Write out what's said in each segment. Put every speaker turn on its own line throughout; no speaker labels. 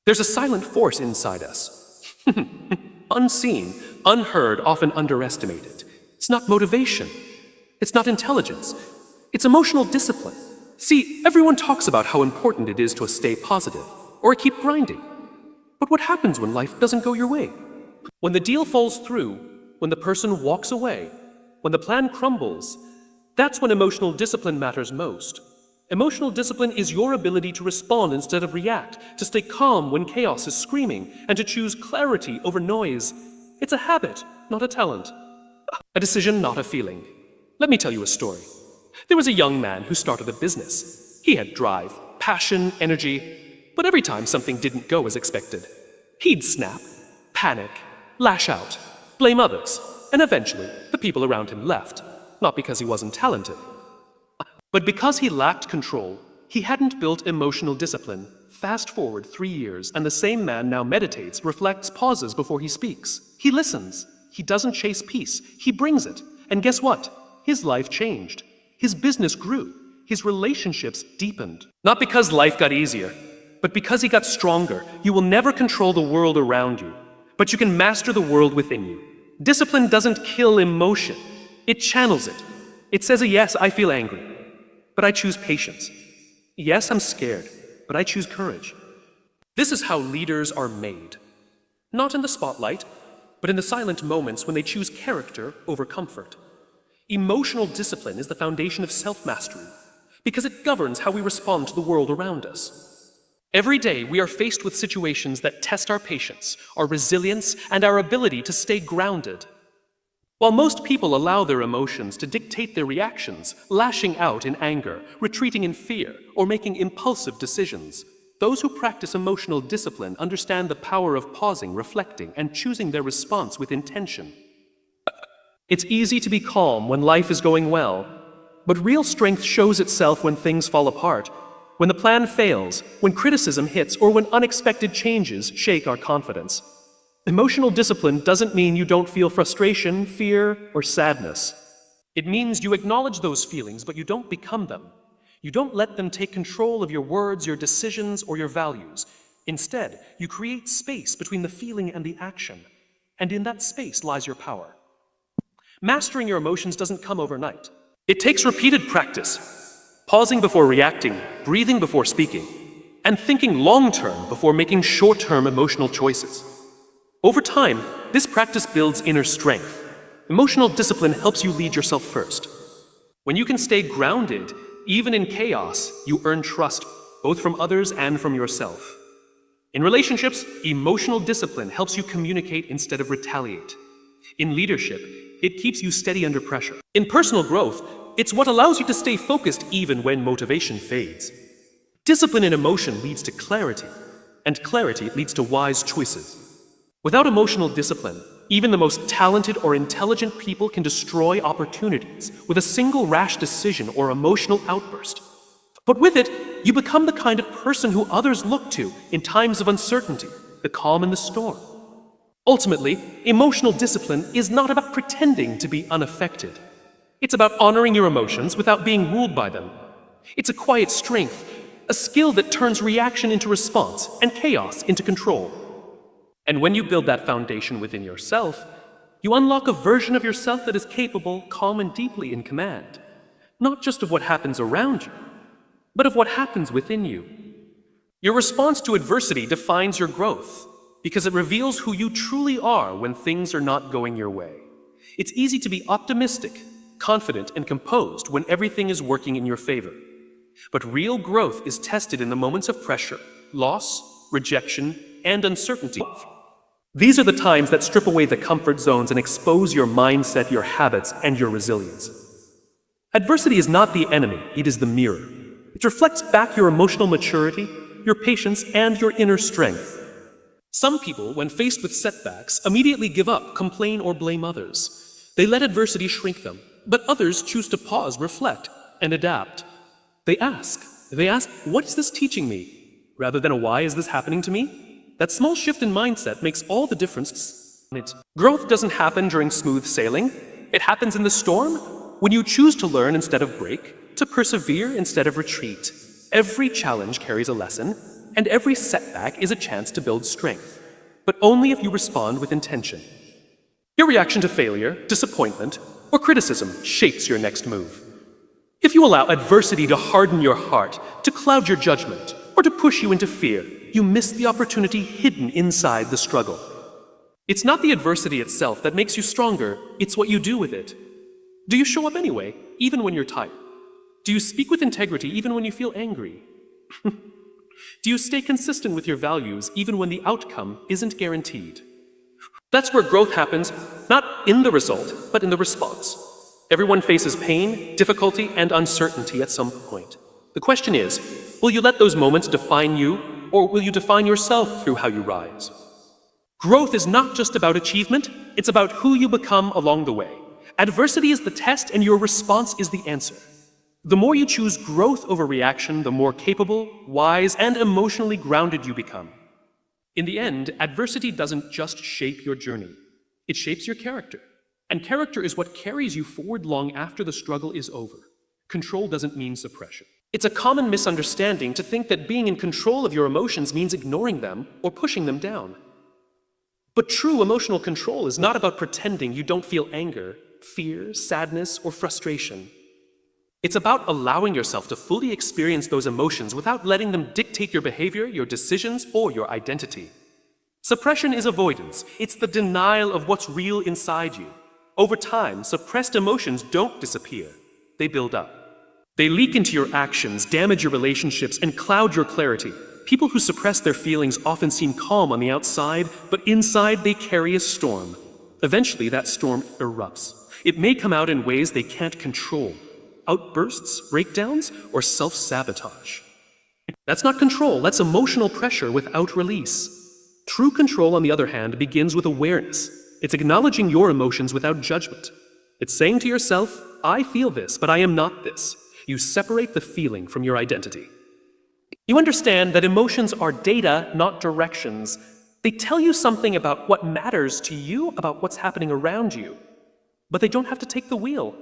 There's a silent force inside us. Unseen, unheard, often underestimated. It's not motivation. It's not intelligence. It's emotional discipline. See, everyone talks about how important it is to stay positive or keep grinding. But what happens when life doesn't go your way? When the deal falls through, when the person walks away, when the plan crumbles, that's when emotional discipline matters most. Emotional discipline is your ability to respond instead of react, to stay calm when chaos is screaming, and to choose clarity over noise. It's a habit, not a talent. A decision, not a feeling. Let me tell you a story. There was a young man who started a business. He had drive, passion, energy, but every time something didn't go as expected, he'd snap, panic, lash out, blame others, and eventually the people around him left, not because he wasn't talented, but because he lacked control. He hadn't built emotional discipline. Fast forward 3 years, and the same man now meditates, reflects, pauses before he speaks. He listens. He doesn't chase peace. He brings it. And guess what? His life changed. His business grew. His relationships deepened. Not because life got easier, but because he got stronger. You will never control the world around you, but you can master the world within you. Discipline doesn't kill emotion. It channels it. It says, yes, I feel angry, but I choose patience. Yes, I'm scared, but I choose courage. This is how leaders are made. Not in the spotlight, but in the silent moments when they choose character over comfort. Emotional discipline is the foundation of self-mastery because it governs how we respond to the world around us. Every day, we are faced with situations that test our patience, our resilience, and our ability to stay grounded. While most people allow their emotions to dictate their reactions, lashing out in anger, retreating in fear, or making impulsive decisions, those who practice emotional discipline understand the power of pausing, reflecting, and choosing their response with intention. It's easy to be calm when life is going well, but real strength shows itself when things fall apart, when the plan fails, when criticism hits, or when unexpected changes shake our confidence. Emotional discipline doesn't mean you don't feel frustration, fear, or sadness. It means you acknowledge those feelings, but you don't become them. You don't let them take control of your words, your decisions, or your values. Instead, you create space between the feeling and the action, and in that space lies your power. Mastering your emotions doesn't come overnight. It takes repeated practice, pausing before reacting, breathing before speaking, and thinking long-term before making short-term emotional choices. Over time, this practice builds inner strength. Emotional discipline helps you lead yourself first. When you can stay grounded, even in chaos, you earn trust, both from others and from yourself. In relationships, emotional discipline helps you communicate instead of retaliate. In leadership, it keeps you steady under pressure. In personal growth, it's what allows you to stay focused even when motivation fades. Discipline in emotion leads to clarity, and clarity leads to wise choices. Without emotional discipline, even the most talented or intelligent people can destroy opportunities with a single rash decision or emotional outburst. But with it, you become the kind of person who others look to in times of uncertainty, the calm in the storm. Ultimately, emotional discipline is not about pretending to be unaffected. It's about honoring your emotions without being ruled by them. It's a quiet strength, a skill that turns reaction into response and chaos into control. And when you build that foundation within yourself, you unlock a version of yourself that is capable, calm, and deeply in command, not just of what happens around you, but of what happens within you. Your response to adversity defines your growth because it reveals who you truly are when things are not going your way. It's easy to be optimistic, confident, and composed when everything is working in your favor. But real growth is tested in the moments of pressure, loss, rejection, and uncertainty. These are the times that strip away the comfort zones and expose your mindset, your habits, and your resilience. Adversity is not the enemy, it is the mirror. It reflects back your emotional maturity, your patience, and your inner strength. Some people, when faced with setbacks, immediately give up, complain, or blame others. They let adversity shrink them, but others choose to pause, reflect, and adapt. They ask, what is this teaching me? Rather than a why is this happening to me? That small shift in mindset makes all the difference. Growth doesn't happen during smooth sailing. It happens in the storm, when you choose to learn instead of break, to persevere instead of retreat. Every challenge carries a lesson, And every setback is a chance to build strength, but only if you respond with intention. Your reaction to failure, disappointment, or criticism shapes your next move. If you allow adversity to harden your heart, to cloud your judgment, or to push you into fear, you miss the opportunity hidden inside the struggle. It's not the adversity itself that makes you stronger, it's what you do with it. Do you show up anyway, even when you're tired? Do you speak with integrity even when you feel angry? Do you stay consistent with your values even when the outcome isn't guaranteed? That's where growth happens, not in the result, but in the response. Everyone faces pain, difficulty, and uncertainty at some point. The question is, will you let those moments define you, or will you define yourself through how you rise? Growth is not just about achievement, it's about who you become along the way. Adversity is the test, and your response is the answer. The more you choose growth over reaction, the more capable, wise, and emotionally grounded you become. In the end, adversity doesn't just shape your journey, it shapes your character. And character is what carries you forward long after the struggle is over. Control doesn't mean suppression. It's a common misunderstanding to think that being in control of your emotions means ignoring them or pushing them down. But true emotional control is not about pretending you don't feel anger, fear, sadness, or frustration. It's about allowing yourself to fully experience those emotions without letting them dictate your behavior, your decisions, or your identity. Suppression is avoidance. It's the denial of what's real inside you. Over time, suppressed emotions don't disappear. They build up. They leak into your actions, damage your relationships, and cloud your clarity. People who suppress their feelings often seem calm on the outside, but inside they carry a storm. Eventually, that storm erupts. It may come out in ways they can't control. Outbursts, breakdowns, or self-sabotage. That's not control, that's emotional pressure without release. True control, on the other hand, begins with awareness. It's acknowledging your emotions without judgment. It's saying to yourself, I feel this, but I am not this. You separate the feeling from your identity. You understand that emotions are data, not directions. They tell you something about what matters to you, about what's happening around you. But they don't have to take the wheel.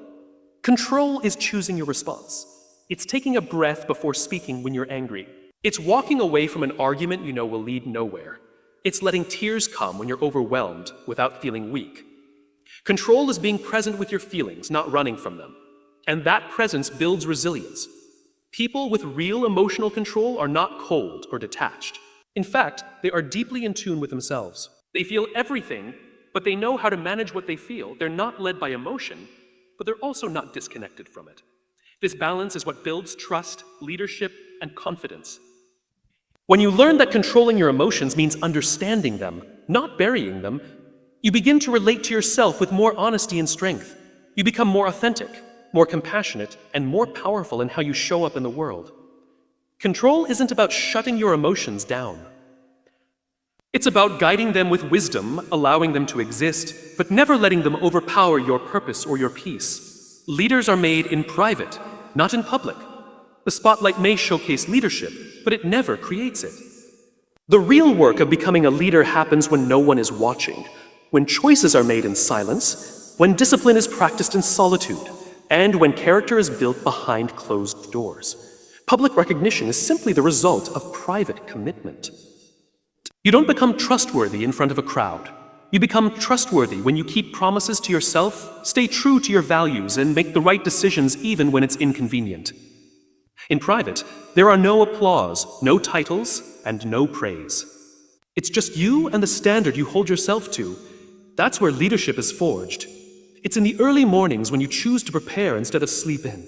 Control is choosing your response. It's taking a breath before speaking when you're angry. It's walking away from an argument you know will lead nowhere. It's letting tears come when you're overwhelmed without feeling weak. Control is being present with your feelings, not running from them. And that presence builds resilience. People with real emotional control are not cold or detached. In fact, they are deeply in tune with themselves. They feel everything, but they know how to manage what they feel. They're not led by emotion, but they're also not disconnected from it. This balance is what builds trust, leadership, and confidence. When you learn that controlling your emotions means understanding them, not burying them, you begin to relate to yourself with more honesty and strength. You become more authentic, more compassionate, and more powerful in how you show up in the world. Control isn't about shutting your emotions down. It's about guiding them with wisdom, allowing them to exist, but never letting them overpower your purpose or your peace. Leaders are made in private, not in public. The spotlight may showcase leadership, but it never creates it. The real work of becoming a leader happens when no one is watching, when choices are made in silence, when discipline is practiced in solitude, and when character is built behind closed doors. Public recognition is simply the result of private commitment. You don't become trustworthy in front of a crowd. You become trustworthy when you keep promises to yourself, stay true to your values, and make the right decisions even when it's inconvenient. In private, there are no applause, no titles, and no praise. It's just you and the standard you hold yourself to. That's where leadership is forged. It's in the early mornings when you choose to prepare instead of sleep in.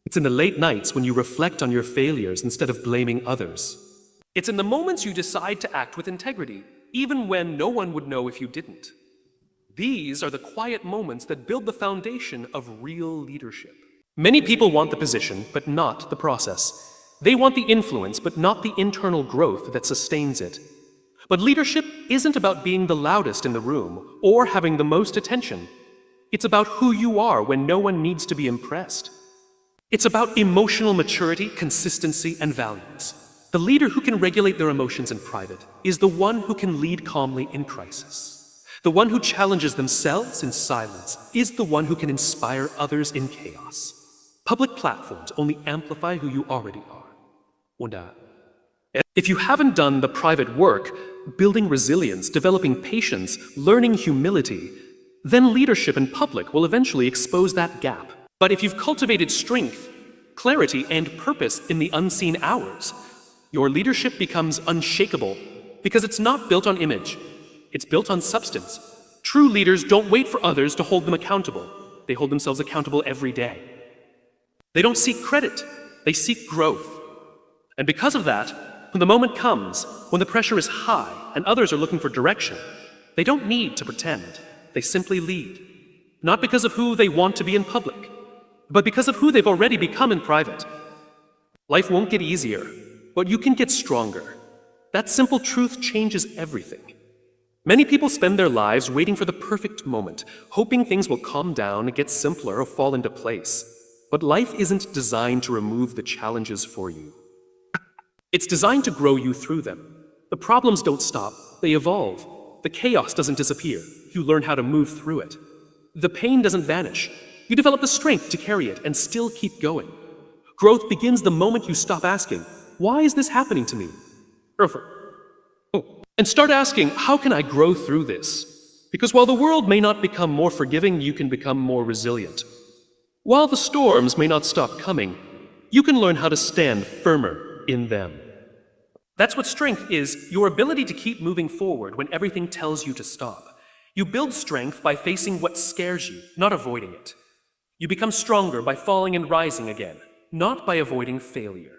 It's in the late nights when you reflect on your failures instead of blaming others. It's in the moments you decide to act with integrity, even when no one would know if you didn't. These are the quiet moments that build the foundation of real leadership. Many people want the position, but not the process. They want the influence, but not the internal growth that sustains it. But leadership isn't about being the loudest in the room or having the most attention. It's about who you are when no one needs to be impressed. It's about emotional maturity, consistency, and values. The leader who can regulate their emotions in private is the one who can lead calmly in crisis. The one who challenges themselves in silence is the one who can inspire others in chaos. Public platforms only amplify who you already are. Und If you haven't done the private work, building resilience, developing patience, learning humility, then leadership in public will eventually expose that gap. But if you've cultivated strength, clarity, and purpose in the unseen hours, your leadership becomes unshakable because it's not built on image, it's built on substance. True leaders don't wait for others to hold them accountable. They hold themselves accountable every day. They don't seek credit, they seek growth. And because of that, when the moment comes, when the pressure is high and others are looking for direction, they don't need to pretend. They simply lead. Not because of who they want to be in public, but because of who they've already become in private. Life won't get easier, but you can get stronger. That simple truth changes everything. Many people spend their lives waiting for the perfect moment, hoping things will calm down, get simpler, or fall into place. But life isn't designed to remove the challenges for you. It's designed to grow you through them. The problems don't stop, they evolve. The chaos doesn't disappear, you learn how to move through it. The pain doesn't vanish, you develop the strength to carry it and still keep going. Growth begins the moment you stop asking, why is this happening to me? And start asking, how can I grow through this? Because while the world may not become more forgiving, you can become more resilient. While the storms may not stop coming, you can learn how to stand firmer in them. That's what strength is, your ability to keep moving forward when everything tells you to stop. You build strength by facing what scares you, not avoiding it. You become stronger by falling and rising again, not by avoiding failure.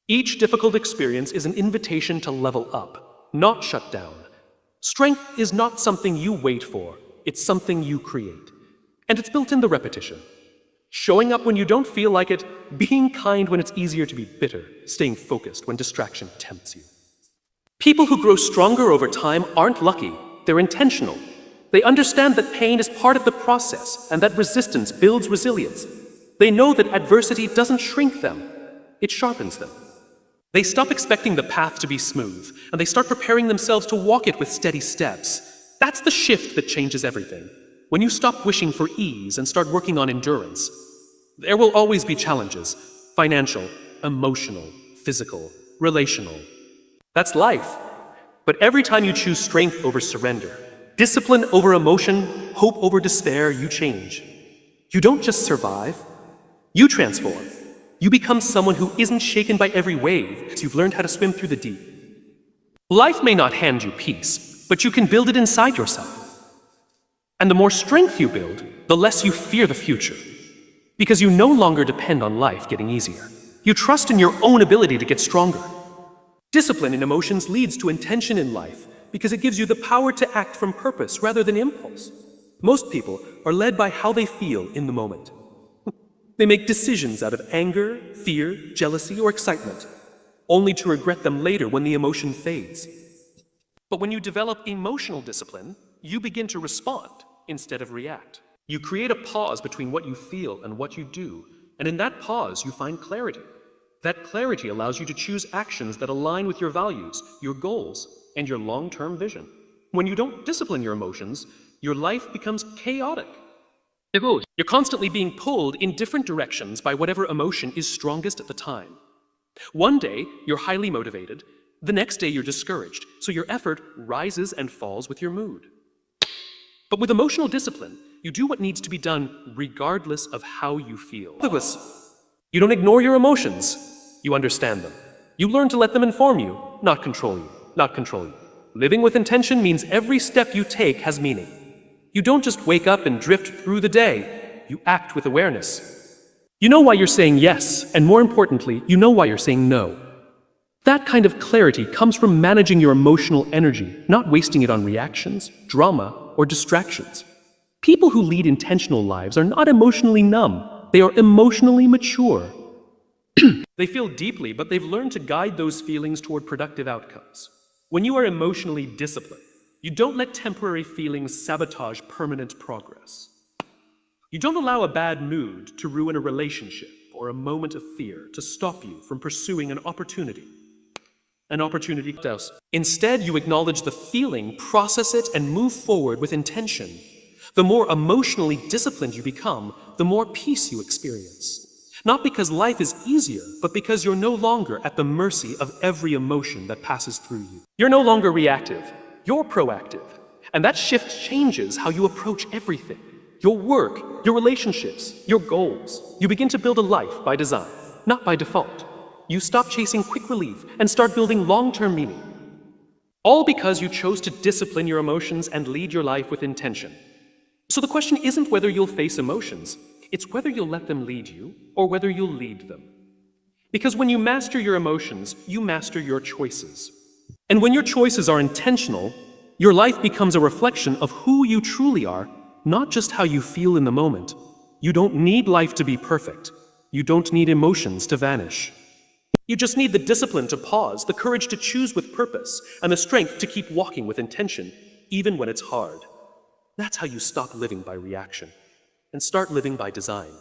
Each difficult experience is an invitation to level up, not shut down. Strength is not something you wait for, it's something you create. And it's built in the repetition. Showing up when you don't feel like it, being kind when it's easier to be bitter, staying focused when distraction tempts you. People who grow stronger over time aren't lucky, they're intentional. They understand that pain is part of the process and that resistance builds resilience. They know that adversity doesn't shrink them, it sharpens them. They stop expecting the path to be smooth, and they start preparing themselves to walk it with steady steps. That's the shift that changes everything. When you stop wishing for ease and start working on endurance, there will always be challenges, financial, emotional, physical, relational. That's life. But every time you choose strength over surrender, discipline over emotion, hope over despair, you change. You don't just survive, you transform. You become someone who isn't shaken by every wave because you've learned how to swim through the deep. Life may not hand you peace, but you can build it inside yourself. And the more strength you build, the less you fear the future. Because you no longer depend on life getting easier. You trust in your own ability to get stronger. Discipline in emotions leads to intention in life because it gives you the power to act from purpose rather than impulse. Most people are led by how they feel in the moment. They make decisions out of anger, fear, jealousy, or excitement, only to regret them later when the emotion fades. But when you develop emotional discipline, you begin to respond instead of react. You create a pause between what you feel and what you do, and in that pause you find clarity. That clarity allows you to choose actions that align with your values, your goals, and your long-term vision. When you don't discipline your emotions, your life becomes chaotic. You're constantly being pulled in different directions by whatever emotion is strongest at the time. One day, you're highly motivated. The next day, you're discouraged, so your effort rises and falls with your mood. But with emotional discipline, you do what needs to be done regardless of how you feel. You don't ignore your emotions, you understand them. You learn to let them inform you, not control you. Living with intention means every step you take has meaning. You don't just wake up and drift through the day, you act with awareness. You know why you're saying yes, and more importantly, you know why you're saying no. That kind of clarity comes from managing your emotional energy, not wasting it on reactions, drama, or distractions. People who lead intentional lives are not emotionally numb, they are emotionally mature. They feel deeply, but they've learned to guide those feelings toward productive outcomes. When you are emotionally disciplined, you don't let temporary feelings sabotage permanent progress. You don't allow a bad mood to ruin a relationship or a moment of fear to stop you from pursuing an opportunity. Instead, you acknowledge the feeling, process it, and move forward with intention. The more emotionally disciplined you become, the more peace you experience. Not because life is easier, but because you're no longer at the mercy of every emotion that passes through you. You're no longer reactive, you're proactive. And that shift changes how you approach everything. Your work, your relationships, your goals. You begin to build a life by design, not by default. You stop chasing quick relief and start building long-term meaning. All because you chose to discipline your emotions and lead your life with intention. So the question isn't whether you'll face emotions, it's whether you'll let them lead you or whether you'll lead them. Because when you master your emotions, you master your choices. And when your choices are intentional, your life becomes a reflection of who you truly are, not just how you feel in the moment. You don't need life to be perfect. You don't need emotions to vanish. You just need the discipline to pause, the courage to choose with purpose, and the strength to keep walking with intention, even when it's hard. That's how you stop living by reaction and start living by design.